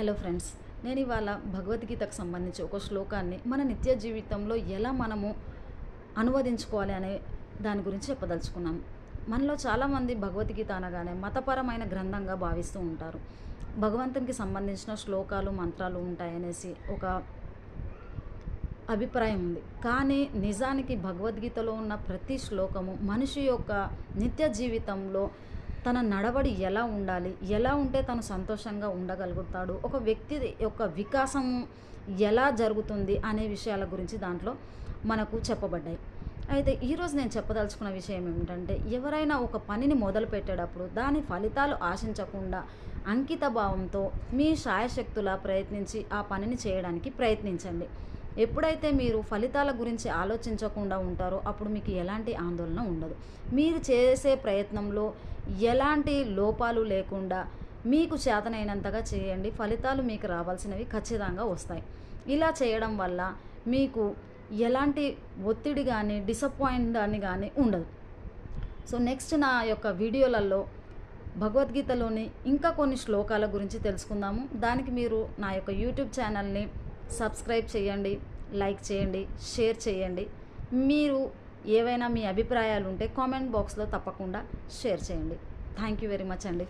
Hello friends, నేను ఇవాళ భగవద్గీతకు సంబంధించి ఒక శ్లోకాన్ని మన నిత్య జీవితంలో ఎలా మనము అనువదించుకోవాలి అనే దాని గురించి చెప్పదలుచుకున్నాను. మనలో చాలామంది భగవద్గీత అనగానే మతపరమైన గ్రంథంగా భావిస్తూ ఉంటారు. భగవంతునికి సంబంధించిన శ్లోకాలు మంత్రాలు ఉంటాయనేసి ఒక అభిప్రాయం ఉంది. కానీ నిజానికి భగవద్గీతలో ఉన్న ప్రతి శ్లోకము మనిషి యొక్క నిత్య జీవితంలో తన నడవడి ఎలా ఉండాలి, ఎలా ఉంటే తను సంతోషంగా ఉండగలుగుతాడు, ఒక వ్యక్తి యొక్క వికాసం ఎలా జరుగుతుంది అనే విషయాల గురించి దాంట్లో మనకు చెప్పబడ్డాయి. అయితే ఈరోజు నేను చెప్పదలుచుకున్న విషయం ఏమిటంటే, ఎవరైనా ఒక పనిని మొదలు పెట్టేటప్పుడు దాని ఫలితాలు ఆశించకుండా అంకిత భావంతో మీ శాయశక్తులా ప్రయత్నించి ఆ పనిని చేయడానికి ప్రయత్నించండి. ఎప్పుడైతే మీరు ఫలితాల గురించి ఆలోచించకుండా ఉంటారో అప్పుడు మీకు ఎలాంటి ఆందోళన ఉండదు. మీరు చేసే ప్రయత్నంలో ఎలాంటి లోపాలు లేకుండా మీకు చేతనైనంతగా చేయండి. ఫలితాలు మీకు రావాల్సినవి ఖచ్చితంగా వస్తాయి. ఇలా చేయడం వల్ల మీకు ఎలాంటి ఒత్తిడి కానీ డిసప్పాయింట్ అని కానీ ఉండదు. సో నెక్స్ట్ నా యొక్క వీడియోలలో భగవద్గీతలోని ఇంకా కొన్ని శ్లోకాల గురించి తెలుసుకుందాము. దానికి మీరు నా యొక్క యూట్యూబ్ ఛానల్ని సబ్స్క్రైబ్ చేయండి, లైక్ చేయండి, షేర్ చేయండి. మీరు ఏవైనా మీ అభిప్రాయాలు ఉంటే కామెంట్ బాక్స్లో తప్పకుండా షేర్ చేయండి. థ్యాంక్ యూ వెరీ మచ్ అండి.